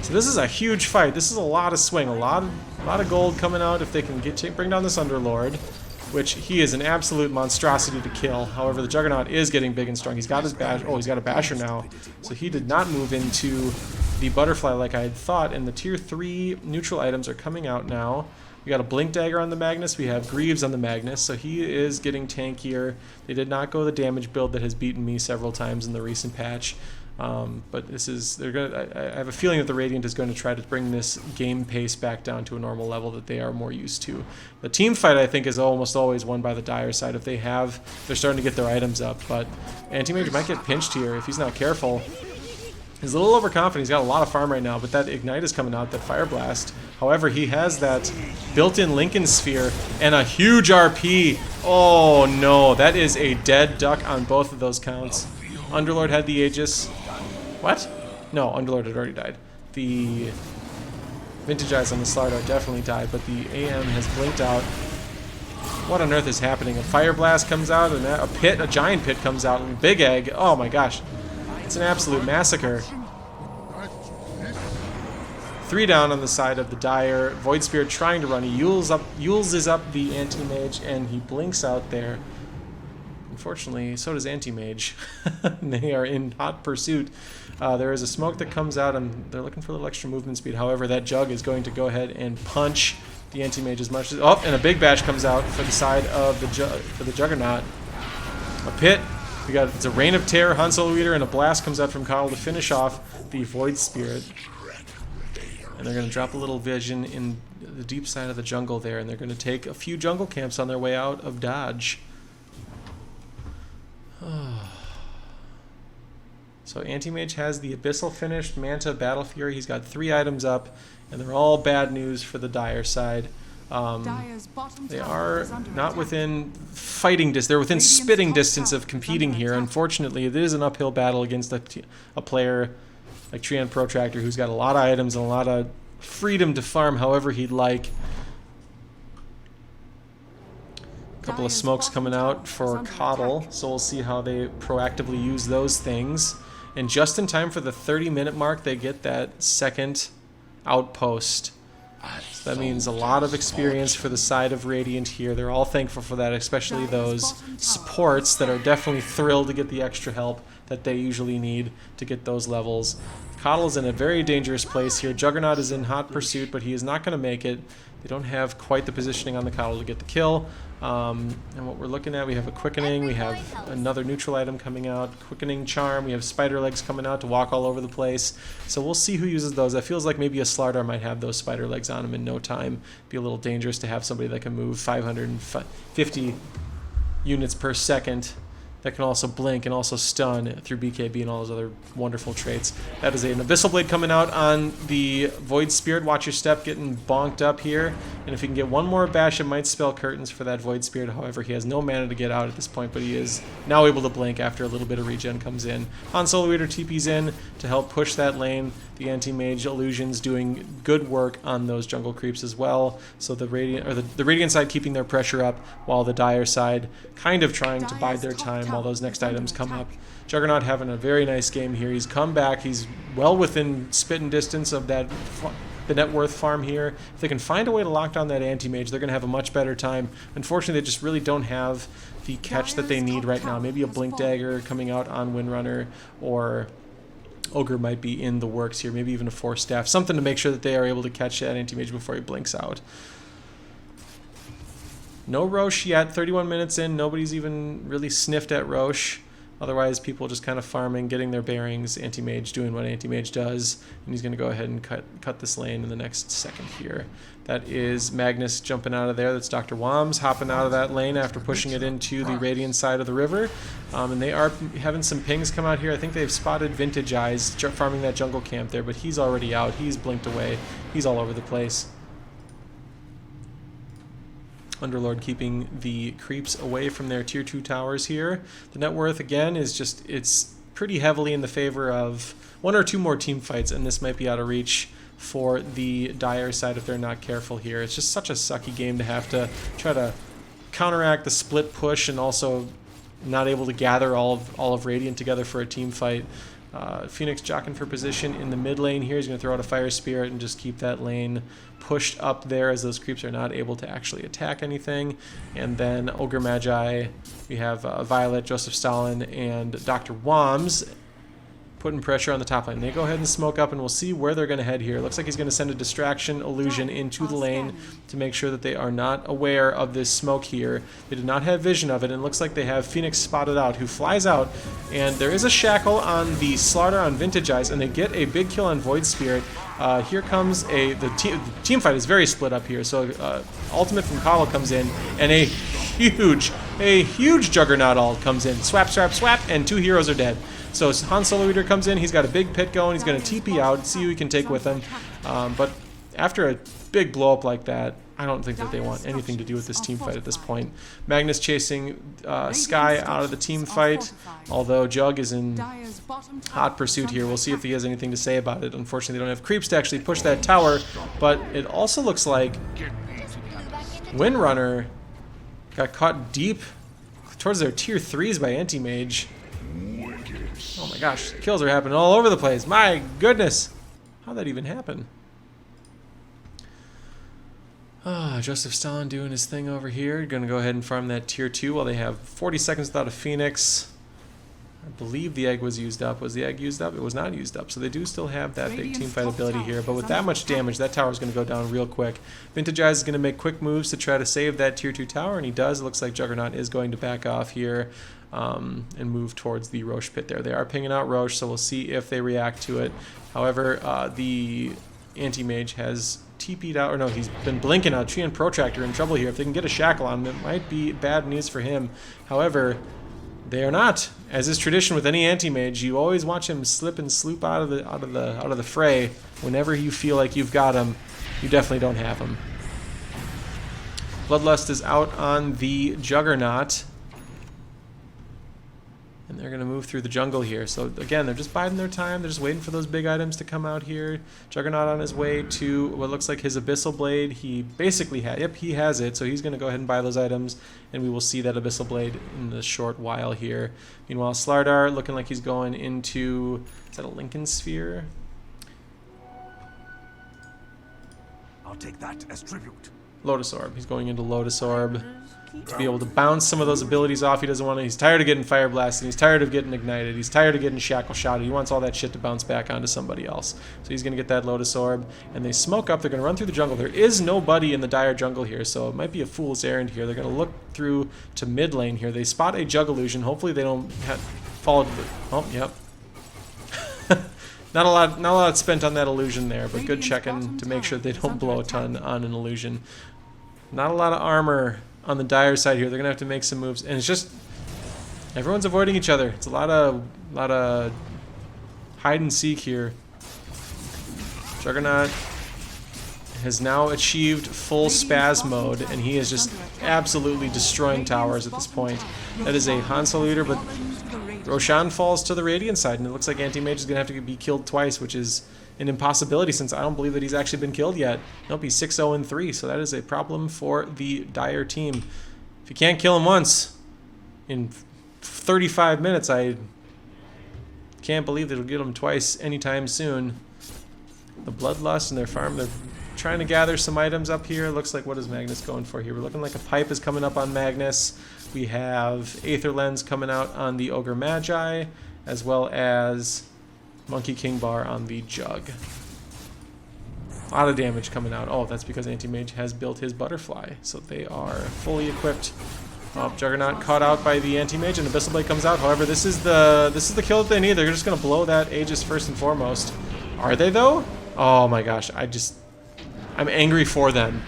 So this is a huge fight. This is a lot of swing, a lot of gold coming out if they can bring down this Underlord, which he is an absolute monstrosity to kill. However, the Juggernaut is getting big and strong. He's got his Basher. Oh, he's got a Basher now. So he did not move into the Butterfly like I had thought, and the tier 3 neutral items are coming out now. We got a Blink Dagger on the Magnus. We have Greaves on the Magnus, so he is getting tankier. They did not go the damage build that has beaten me several times in the recent patch. But this is, I have a feeling that the Radiant is going to try to bring this game pace back down to a normal level that they are more used to. The team fight, I think, is almost always won by the Dire side if they're starting to get their items up, but Anti-Mage might get pinched here if he's not careful. He's a little overconfident. He's got a lot of farm right now, but that Ignite is coming out, that Fire Blast. However, he has that built-in Lincoln Sphere and a huge RP. Oh no, that is a dead duck on both of those counts. Underlord had the Aegis. What? No, Underlord had already died. The Vintageeyes on the Slardar definitely died, but the AM has blinked out. What on earth is happening? A Fire Blast comes out, and a giant pit comes out, and Big Egg. Oh my gosh. It's an absolute massacre. 3 down on the side of the Dire. Void Spirit trying to run. He Yules up the Anti-Mage, and he blinks out there. Unfortunately, so does Anti-Mage. They are in hot pursuit. There is a smoke that comes out, and they're looking for a little extra movement speed. However, that Jug is going to go ahead and punch the Anti-Mage as much as... Oh, and a Big Bash comes out for the side of the Juggernaut. A pit. It's a Reign of Terror, HanSoloEater, and a Blast comes out from Coddle to finish off the Void Spirit. And they're going to drop a little vision in the deep side of the jungle there, and they're going to take a few jungle camps on their way out of dodge. So Anti-Mage has the Abyssal finished, Manta, Battle Fury. He's got 3 items up, and they're all bad news for the Dire side. They are not within fighting distance. They're within spitting distance of competing here. Unfortunately, it is an uphill battle against a player like Treant Protractor, who's got a lot of items and a lot of freedom to farm however he'd like. A couple of smokes coming out for Coddle, so we'll see how they proactively use those things. And just in time for the 30-minute mark, they get that second outpost. So that means a lot of experience for the side of Radiant here. They're all thankful for that, especially those supports that are definitely thrilled to get the extra help that they usually need to get those levels. Coddle's in a very dangerous place here. Juggernaut is in hot pursuit, but he is not going to make it. They don't have quite the positioning on the Coddle to get the kill. And what we're looking at, we have a Quickening, we have another neutral item coming out, Quickening Charm, we have Spider Legs coming out to walk all over the place. So we'll see who uses those. That feels like maybe a Slardar might have those Spider Legs on him in no time. Be a little dangerous to have somebody that can move 550 units per second. That can also blink and also stun through BKB and all those other wonderful traits. That is an Abyssal Blade coming out on the Void Spirit. Watchyoursteppe getting bonked up here. And if he can get one more bash, it might spell Curtains for that Void Spirit. However, he has no mana to get out at this point, but he is now able to blink after a little bit of regen comes in. HanSoloEater TP's in to help push that lane. The Anti-Mage Illusion's doing good work on those jungle creeps as well. So the Radiant side keeping their pressure up, while the Dire side kind of trying to bide their time while those next items come up. Juggernaut having a very nice game here. He's come back. He's well within spitting distance of the net worth farm here. If they can find a way to lock down that Anti-Mage, they're going to have a much better time. Unfortunately, they just really don't have the catch that they need right now. Maybe a Blink Dagger coming out on Windrunner, or Ogre might be in the works here. Maybe even a Force Staff. Something to make sure that they are able to catch that Anti-Mage before he blinks out. No Roche yet, 31 minutes in, nobody's even really sniffed at Roche. Otherwise, people just kind of farming, getting their bearings, Anti-Mage doing what Anti-Mage does, and he's going to go ahead and cut this lane in the next second here. That is Magnus jumping out of there. That's Dr.Wombs hopping out of that lane after pushing it into the Radiant side of the river. And they are having some pings come out here. I think they've spotted Vintageeyes farming that jungle camp there, but he's already out. He's blinked away. He's all over the place. Underlord keeping the creeps away from their tier 2 towers here. The net worth again is just, it's pretty heavily in the favor of 1 or 2 more team fights, and this might be out of reach for the Dire side if they're not careful here. It's just such a sucky game to have to try to counteract the split push and also not able to gather all of Radiant together for a team fight. Phoenix jockeying for position in the mid lane here. He's going to throw out a Fire Spirit and just keep that lane pushed up there as those creeps are not able to actually attack anything. And then Ogre Magi, we have Violet, Joseph Stalin, and Dr.Wombs putting pressure on the top lane. They go ahead and smoke up, and we'll see where they're going to head here. Looks like he's going to send a distraction illusion into the lane to make sure that they are not aware of this smoke here. They did not have vision of it, and it looks like they have Phoenix spotted out, who flies out, and there is a shackle on the Slardar on Vintageeyes, and they get a big kill on Void Spirit. Here comes the team fight is very split up here, so ultimate from Coddle comes in, and a huge a huge Juggernaut ult comes in. Swap, swap, swap, and 2 heroes are dead. So HanSoloEater comes in. He's got a big pit going. He's going to TP out, see who he can take with him. But after a big blow up like that, I don't think that they want anything to do with this team fight at this point. Magnus chasing Sky out of the team fight, although Jug is in hot pursuit here. We'll see if he has anything to say about it. Unfortunately, they don't have creeps to actually push that tower, but it also looks like Windrunner got caught deep towards their tier 3s by Anti-Mage. Oh my gosh, kills are happening all over the place. My goodness. How'd that even happen? Joseph Stalin doing his thing over here. Gonna go ahead and farm that tier 2 while they have 40 seconds without a Phoenix. I believe the egg was used up. Was the egg used up? It was not used up. So they do still have that big team fight ability here. But with that much damage, that tower is going to go down real quick. Vintageeyes is going to make quick moves to try to save that tier 2 tower, and he does. It looks like Juggernaut is going to back off here and move towards the Roche pit there. They are pinging out Roche, so we'll see if they react to it. However, the Anti-Mage has TP'd out, or no, he's been blinking out. Treant Protractor in trouble here. If they can get a shackle on him, it might be bad news for him. However, they are not. As is tradition with any anti-mage, you always watch him slip and sloop out of the fray. Whenever you feel like you've got him, you definitely don't have him. Bloodlust is out on the Juggernaut, and they're going to move through the jungle here. So again, they're just biding their time. They're just waiting for those big items to come out here. Juggernaut on his way to what looks like his Abyssal Blade. He basically has, yep, he has it. So he's going to go ahead and buy those items, and we will see that Abyssal Blade in a short while here. Meanwhile, Slardar looking like he's going into, is that a Lincoln Sphere? I'll take that as tribute. Lotus Orb. He's going into Lotus Orb to be able to bounce some of those abilities off. He doesn't want to. He's tired of getting Fire Blasted. He's tired of getting Ignited. He's tired of getting Shackle Shotted. He wants all that shit to bounce back onto somebody else. So he's going to get that Lotus Orb, and they smoke up. They're going to run through the jungle. There is nobody in the dire jungle here, so it might be a fool's errand here. They're going to look through to mid lane here. They spot a Jug Illusion. Hopefully they don't fall to the... Oh, yep. Not a lot spent on that illusion there, but good checking to make sure they don't blow a ton on an illusion. Not a lot of armor on the dire side here. They're gonna have to make some moves, and it's just everyone's avoiding each other. It's a lot of hide and seek here. Juggernaut has now achieved full spaz mode, and he is just absolutely destroying towers at this point. That is a HanSoloEater, but Roshan falls to the Radiant side, and it looks like Anti-Mage is going to have to be killed twice, which is an impossibility since I don't believe that he's actually been killed yet. Nope, he's 6-0-3, so that is a problem for the Dire team. If you can't kill him once in 35 minutes, I can't believe that it'll get him twice anytime soon. The Bloodlust and their farm, they're trying to gather some items up here. Looks like, what is Magnus going for here? We're looking like a pipe is coming up on Magnus. We have Aether Lens coming out on the Ogre Magi, as well as Monkey King Bar on the Jug. A lot of damage coming out. Oh, that's because Anti-Mage has built his Butterfly, so they are fully equipped. Oh, Juggernaut caught out by the Anti-Mage, and Abyssal Blade comes out. However, this is the kill that they need. They're just going to blow that Aegis first and foremost. Are they, though? Oh my gosh, I'm angry for them.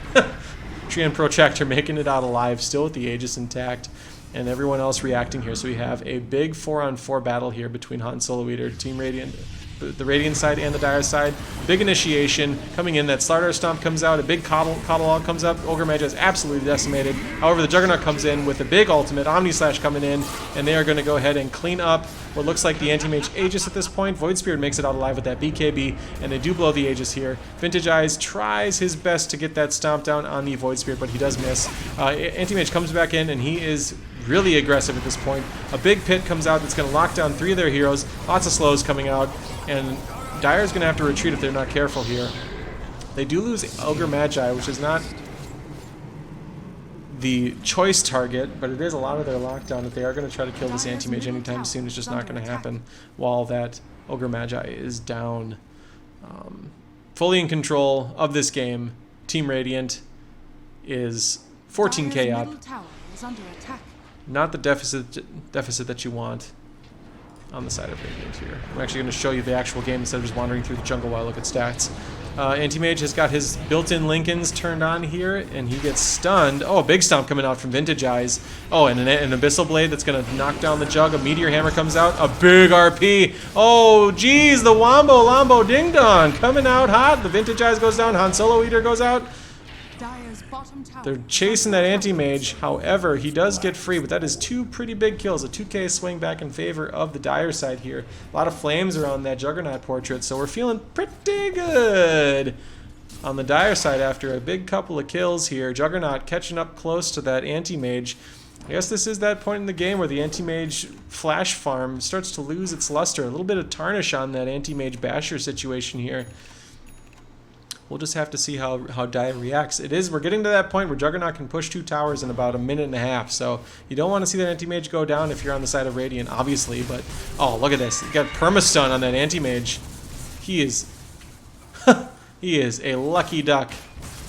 Treant Protractor making it out alive, still with the Aegis intact, and everyone else reacting here. So we have a big 4-on-4 battle here between HanSoloEater, Team Radiant, the Radiant side and the Dire side. Big initiation coming in. That Slardar Stomp comes out. A big Coddle comes up. Ogre Magi is absolutely decimated. However, the Juggernaut comes in with a big ultimate. Omni Slash coming in, and they are going to go ahead and clean up what looks like the Anti-Mage Aegis at this point. Void Spirit makes it out alive with that BKB, and they do blow the Aegis here. Vintageeyes tries his best to get that stomp down on the Void Spirit, but he does miss. Anti-Mage comes back in, and he is really aggressive at this point. A big pit comes out that's going to lock down 3 of their heroes. Lots of slows coming out, and Dire's going to have to retreat if they're not careful here. They do lose Ogre Magi, which is not the choice target, but it is a lot of their lockdown. If they are going to try to kill this Anti-Mage anytime soon, it's just not going to happen while that Ogre Magi is down. Fully in control of this game, Team Radiant is 14k up. Not the deficit that you want on the side of Radiant here. I'm actually going to show you the actual game instead of just wandering through the jungle while I look at stats. Anti-Mage has got his built-in Lincolns turned on here, and he gets stunned. Oh, a big stomp coming out from Vintageeyes. Oh, and an Abyssal Blade that's going to knock down the Jug. A Meteor Hammer comes out. A big RP. Oh, geez, the Wombo Lombo Ding Dong coming out hot. The Vintageeyes goes down. HanSoloEater goes out. Dire's bottom tower. They're chasing that Anti-Mage. However, he does get free, but that is 2 pretty big kills. A 2k swing back in favor of the Dire side here. A lot of flames around that Juggernaut portrait, so we're feeling pretty good on the Dire side after a big couple of kills here. Juggernaut catching up close to that Anti-Mage. I guess this is that point in the game where the Anti-Mage flash farm starts to lose its luster. A little bit of tarnish on that Anti-Mage basher situation here. We'll just have to see how Dire reacts. We're getting to that point where Juggernaut can push 2 towers in about a minute and a half. So you don't want to see that Anti-Mage go down if you're on the side of Radiant, obviously. But, oh, look at this. You got permastun on that Anti-Mage. He is, he is a lucky duck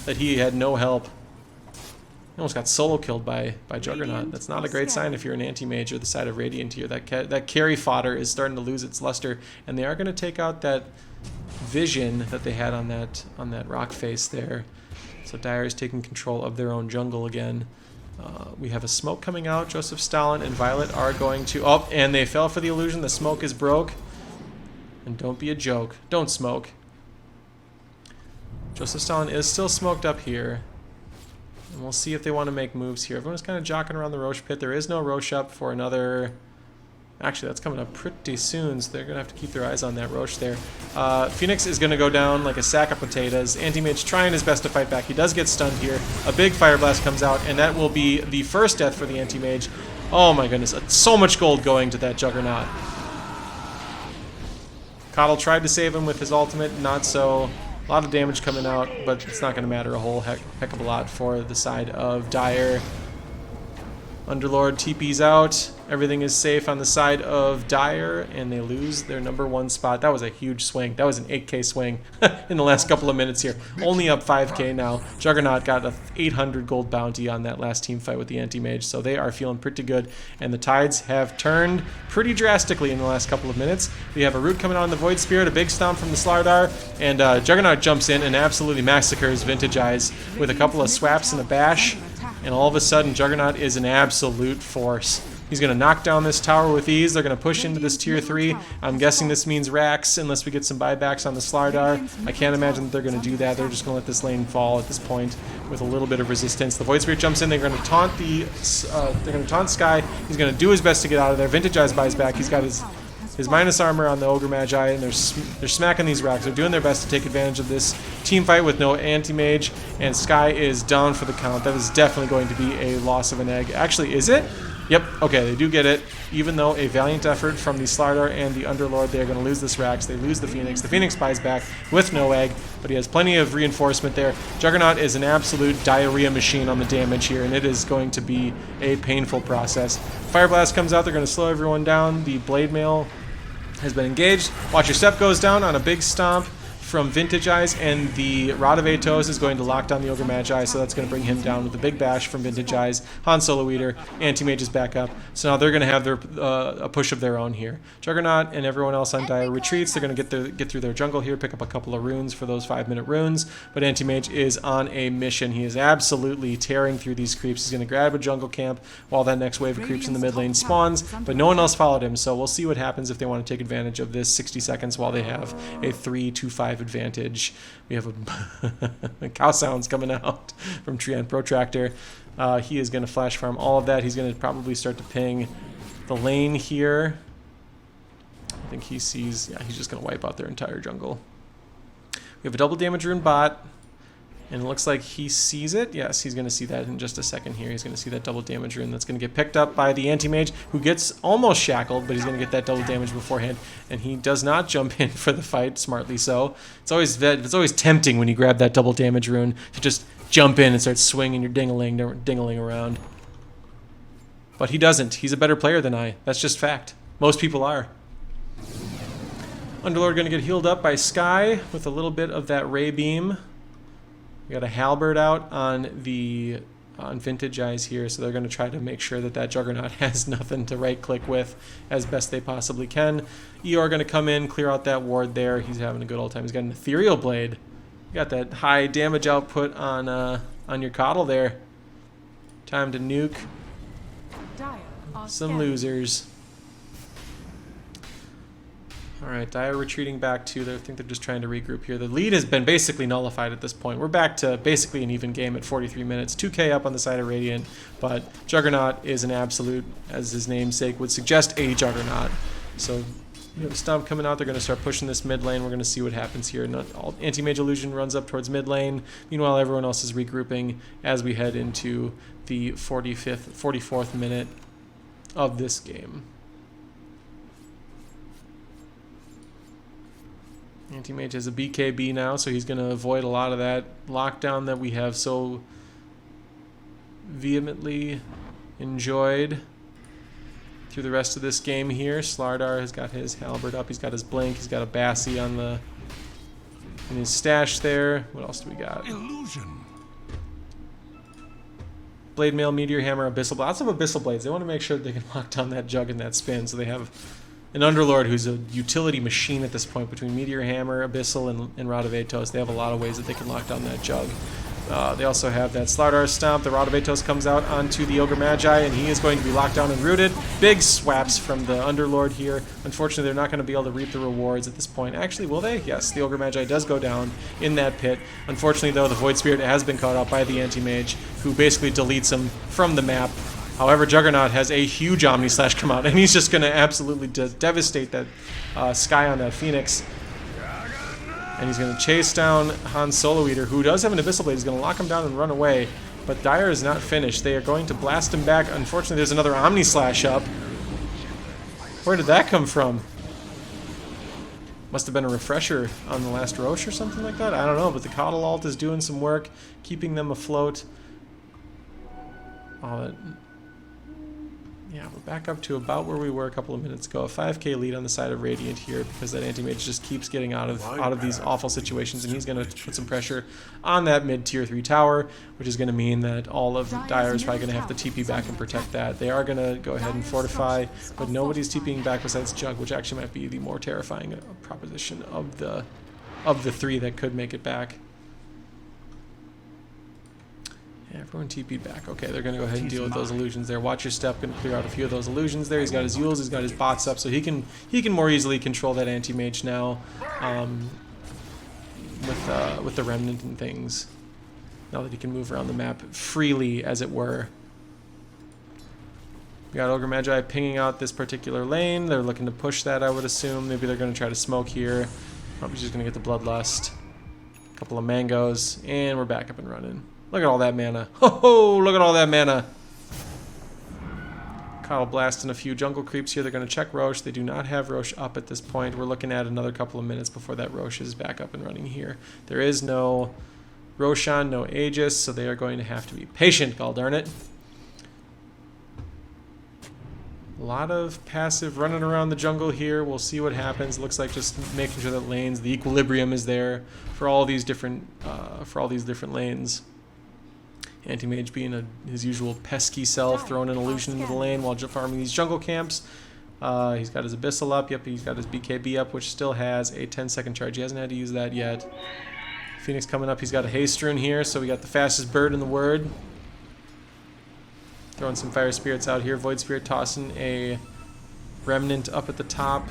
that he had no help. He almost got solo killed by Juggernaut. That's not a great sign if you're an Anti-Mage or the side of Radiant here. That carry fodder is starting to lose its luster, and they are going to take out that vision that they had on that rock face there. So Dire is taking control of their own jungle again. We have a smoke coming out. Joseph, Stalin, and Violet are going to... Oh, and they fell for the illusion. The smoke is broke. And don't be a joke. Don't smoke. Joseph, Stalin is still smoked up here. And we'll see if they want to make moves here. Everyone's kind of jockeying around the Roche pit. There is no Roche up for another... Actually, that's coming up pretty soon, so they're going to have to keep their eyes on that Roche there. Phoenix is going to go down like a sack of potatoes. Anti-Mage trying his best to fight back. He does get stunned here. A big Fire Blast comes out, and that will be the first death for the Anti-Mage. Oh my goodness, so much gold going to that Juggernaut. Coddle tried to save him with his ultimate, not so. A lot of damage coming out, but it's not going to matter a whole heck of a lot for the side of Dire. Underlord TP's out. Everything is safe on the side of Dire, and they lose their #1 spot. That was a huge swing. That was an 8k swing in the last couple of minutes here. Only up 5k now. Juggernaut got a 800 gold bounty on that last team fight with the Anti-Mage, so they are feeling pretty good. And the tides have turned pretty drastically in the last couple of minutes. We have a root coming on the Void Spirit, a big stomp from the Slardar, and Juggernaut jumps in and absolutely massacres Vintageeyes with a couple of swaps and a bash. And all of a sudden, Juggernaut is an absolute force. He's going to knock down this tower with ease. They're going to push into this tier 3. I'm guessing this means racks unless we get some buybacks on the Slardar. I can't imagine that they're going to do that. They're just going to let this lane fall at this point with a little bit of resistance. The Void Spirit jumps in. They're going to taunt Sky. He's going to do his best to get out of there. Vintageeyes buys back. He's got his minus armor on the Ogre Magi, and they're smacking these rocks. They're doing their best to take advantage of this team fight with no Anti-Mage, and Sky is down for the count. That is definitely going to be a loss of an egg. Actually, is it? Yep, okay, they do get it. Even though a valiant effort from the Slardar and the Underlord, they are going to lose this Rax. They lose the Phoenix. The Phoenix buys back with no egg, but he has plenty of reinforcement there. Juggernaut is an absolute diarrhea machine on the damage here, and it is going to be a painful process. Fire Blast comes out. They're going to slow everyone down. The Blade Mail has been engaged. Watchyoursteppe goes down on a big stomp from Vintageeyes, and the Rod of Atos is going to lock down the Ogre Magi, so that's going to bring him down with a big bash from Vintageeyes. HanSoloEater, Anti-Mage is back up, so now they're going to have their a push of their own here. Juggernaut and everyone else on Dire retreats. They're going to get through their jungle here, pick up a couple of runes for those 5-minute runes, but Anti-Mage is on a mission. He is absolutely tearing through these creeps. He's going to grab a jungle camp while that next wave of creeps in the mid lane spawns, but no one else followed him, so we'll see what happens if they want to take advantage of this 60 seconds while they have a 3-2-5 advantage. We have a cow sounds coming out from Treant Protractor. He is going to flash farm all of that. He's going to probably start to ping the lane here. I think he sees, yeah, he's just going to wipe out their entire jungle. We have a double damage rune bot, and it looks like he sees it. Yes, he's going to see that in just a second here. He's going to see that double damage rune that's going to get picked up by the Anti-Mage, who gets almost shackled, but he's going to get that double damage beforehand, and he does not jump in for the fight, smartly so. It's always tempting when you grab that double damage rune to just jump in and start swinging your dingling around. But he doesn't. He's a better player than I. That's just fact. Most people are. Underlord going to get healed up by Sky with a little bit of that Ray Beam. We got a Halberd out on Vintageeyes here, so they're going to try to make sure that that Juggernaut has nothing to right-click with as best they possibly can. Eeyore going to come in, clear out that ward there. He's having a good old time. He's got an Ethereal Blade. got that high damage output on your coddle there. Time to nuke Dire are some scattered. losers. Alright, Dire retreating back too. I think they're just trying to regroup here. The lead has been basically nullified at this point. We're back to basically an even game at 43 minutes. 2k up on the side of Radiant, but Juggernaut is an absolute, as his namesake would suggest, a Juggernaut. So you have Stomp coming out. They're going to start pushing this mid lane. We're going to see what happens here. Anti-Mage Illusion runs up towards mid lane. Meanwhile, everyone else is regrouping as we head into the 44th minute of this game. Anti-Mage has a BKB now, so he's going to avoid a lot of that lockdown that we have so vehemently enjoyed through the rest of this game here. Slardar has got his halberd up. He's got his blink. He's got a Bassi on the in his stash there. What else do we got? Illusion. Blade Mail, Meteor Hammer, Abyssal Blades. Lots of Abyssal Blades. They want to make sure that they can lock down that Jug and that spin. So they have an Underlord who's a utility machine at this point between Meteor Hammer, Abyssal, and Rod of Atos. They have a lot of ways that they can lock down that Jug. They also have that Slardar Stomp. The Rod of Atos comes out onto the Ogre Magi, and he is going to be locked down and rooted. Big swaps from the Underlord here. Unfortunately, they're not going to be able to reap the rewards at this point. Actually, will they? Yes, the Ogre Magi does go down in that pit. Unfortunately, though, the Void Spirit has been caught out by the Anti-Mage, who basically deletes him from the map. However, Juggernaut has a huge Omni Slash come out, and he's just going to absolutely devastate that Sky on that Phoenix. And he's going to chase down HanSoloEater, who does have an Abyssal Blade. He's going to lock him down and run away. But Dire is not finished. They are going to blast him back. Unfortunately, there's another Omni Slash up. Where did that come from? Must have been a refresher on the last Roche or something like that. I don't know, but the Coddle ult is doing some work, keeping them afloat. Yeah, we're back up to about where we were a couple of minutes ago. A 5k lead on the side of Radiant here because that Anti-Mage just keeps getting out of these awful situations, and he's going to put some pressure on that mid tier 3 tower, which is going to mean that all of Dire is probably going to have to TP back and protect that. They are going to go ahead and fortify, but nobody's TPing back besides Jug, which actually might be the more terrifying proposition of the three that could make it back. Everyone TP'd back. Okay, they're going to go ahead and deal with those illusions there. Watchyoursteppe going to clear out a few of those illusions there. He's got his Yules, he's got his bots up, so he can more easily control that Anti-Mage now with the Remnant and things. Now that he can move around the map freely, as it were. We got Ogre Magi pinging out this particular lane. They're looking to push that, I would assume. Maybe they're going to try to smoke here. Probably just going to get the Bloodlust. A couple of mangoes, and we're back up and running. Look at all that mana. Ho-ho! Look at all that mana. Coddle blasting a few jungle creeps here. They're going to check Roche. They do not have Roche up at this point. We're looking at another couple of minutes before that Roche is back up and running here. There is no Roshan, no Aegis, so they are going to have to be patient, god darn it. A lot of passive running around the jungle here. We'll see what happens. Looks like just making sure that lanes, the equilibrium is there for all these different lanes. Anti-Mage being his usual pesky self, throwing an illusion into the lane while farming these jungle camps. He's got his Abyssal up. Yep, he's got his BKB up, which still has a 10-second charge. He hasn't had to use that yet. Phoenix coming up. He's got a Haste Rune here, so we got the fastest bird in the word. Throwing some Fire Spirits out here. Void Spirit tossing a Remnant up at the top.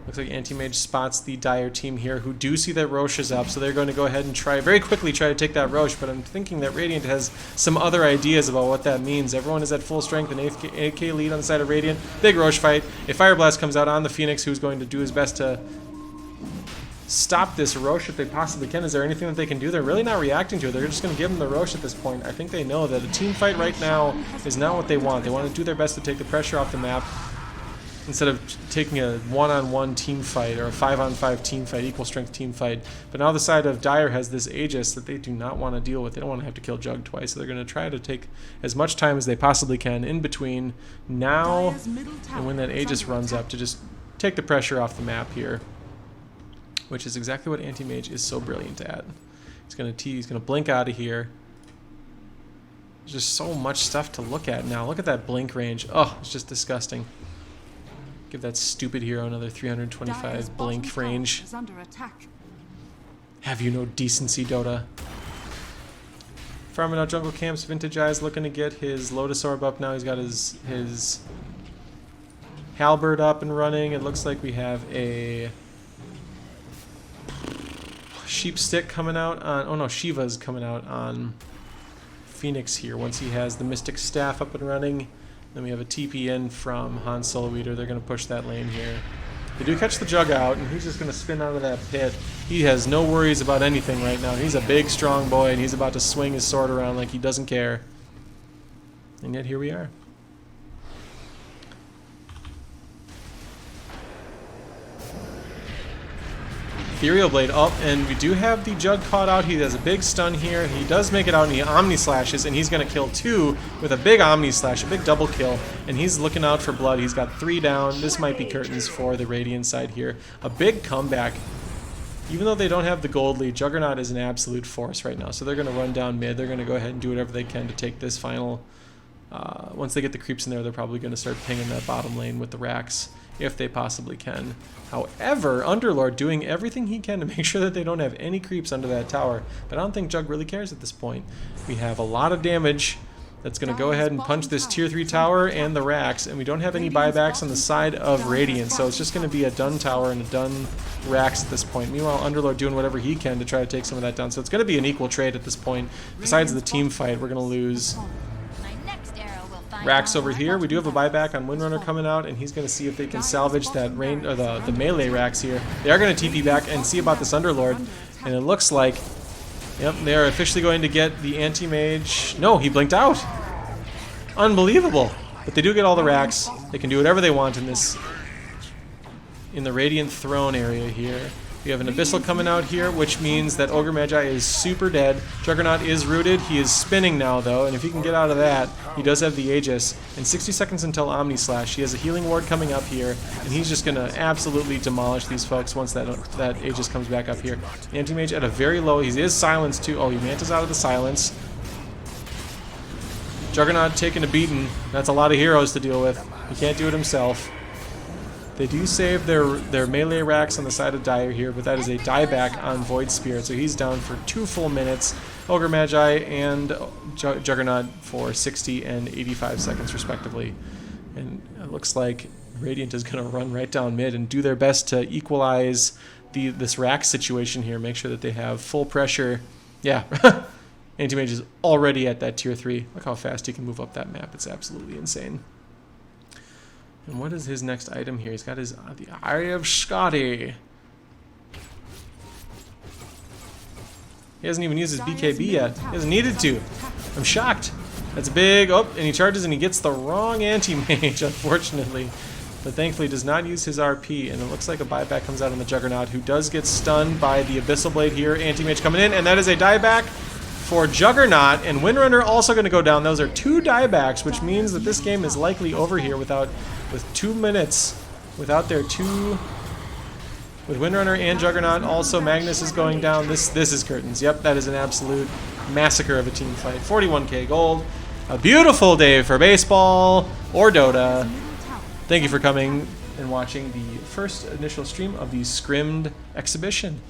Looks like Anti-Mage spots the Dire team here, who do see that Roche is up, so they're going to go ahead and very quickly try to take that Roche, but I'm thinking that Radiant has some other ideas about what that means. Everyone is at full strength, an 8k lead on the side of Radiant. Big Roche fight. A Fire Blast comes out on the Phoenix, who's going to do his best to stop this Roche if they possibly can. Is there anything that they can do? They're really not reacting to it. They're just going to give him the Roche at this point. I think they know that a team fight right now is not what they want. They want to do their best to take the pressure off the map, instead of taking a one-on-one team fight or a 5-on-5 team fight, equal strength team fight. But now the side of Dire has this Aegis that they do not want to deal with. They don't want to have to kill Jug twice, so they're going to try to take as much time as they possibly can in between now and when that Aegis runs up to just take the pressure off the map here, which is exactly what Anti-Mage is so brilliant at. He's going to blink out of here. There's just so much stuff to look at now. Look at that blink range. Oh, it's just disgusting. Give that stupid hero another 325 blink range. Have you no decency, Dota? Farming out jungle camps. Vintageeyes looking to get his Lotus Orb up now. He's got his Halberd up and running. It looks like we have a Sheep Stick coming out on... Oh no, Shiva's coming out on Phoenix here once he has the Mystic Staff up and running. Then we have a TP in from HanSoloEater. They're going to push that lane here. They do catch the Jug out, and he's just going to spin out of that pit. He has no worries about anything right now. He's a big, strong boy, and he's about to swing his sword around like he doesn't care. And yet here we are. Ethereal Blade up, and we do have the Jug caught out. He has a big stun here. He does make it out, and he Omni Slashes, and he's going to kill 2 with a big Omni Slash, a big double kill, and he's looking out for blood. He's got 3 down. This might be curtains for the Radiant side here. A big comeback. Even though they don't have the gold lead, Juggernaut is an absolute force right now, so they're going to run down mid. They're going to go ahead and do whatever they can to take this final. Once they get the creeps in there, they're probably going to start pinging that bottom lane with the racks, if they possibly can. However, Underlord doing everything he can to make sure that they don't have any creeps under that tower. But I don't think Jug really cares at this point. We have a lot of damage that's going to go ahead and punch this tier 3 tower and the racks, and we don't have any buybacks on the side of Radiant, so it's just going to be a done tower and a done racks at this point. Meanwhile, Underlord doing whatever he can to try to take some of that down, so it's going to be an equal trade at this point. Besides the team fight, we're going to lose racks over here. We do have a buyback on Windrunner coming out, and he's going to see if they can salvage that rain or the melee racks here. They are going to TP back and see about this Underlord, and it looks like, yep, they are officially going to get the anti-mage. No, he blinked out. Unbelievable. But they do get all the racks. They can do whatever they want in this, in the Radiant Throne area here. We have an Abyssal coming out here, which means that Ogre Magi is super dead. Juggernaut is rooted. He is spinning now, though, and if he can get out of that, he does have the Aegis. And 60 seconds until Omni Slash. He has a healing ward coming up here, and he's just going to absolutely demolish these folks once that Aegis comes back up here. Anti-Mage at a very low. He is silenced, too. Oh, he mantas out of the silence. Juggernaut taking a beating. That's a lot of heroes to deal with. He can't do it himself. They do save their melee racks on the side of Dire here, but that is a dieback on Void Spirit, so he's down for 2 full minutes. Ogre Magi and Juggernaut for 60 and 85 seconds respectively. And it looks like Radiant is going to run right down mid and do their best to equalize this rack situation here, make sure that they have full pressure. Yeah, Anti-Mage is already at that tier 3. Look how fast he can move up that map. It's absolutely insane. And what is his next item here? He's got his the Eye of Scotty. He hasn't even used his BKB yet. He hasn't needed to. I'm shocked. That's big. Oh, and he charges and he gets the wrong anti-mage, unfortunately. But thankfully does not use his RP, and it looks like a buyback comes out on the Juggernaut, who does get stunned by the Abyssal Blade here. Anti-mage coming in, and that is a dieback for Juggernaut, and Windrunner also going to go down. Those are 2 diebacks, which means that this game is likely over here with 2 minutes without their 2. With Windrunner and Juggernaut, also Magnus is going down. This is curtains. Yep, that is an absolute massacre of a team fight. 41k gold. A beautiful day for baseball or Dota. Thank you for coming and watching the first initial stream of the Scrimmd exhibition.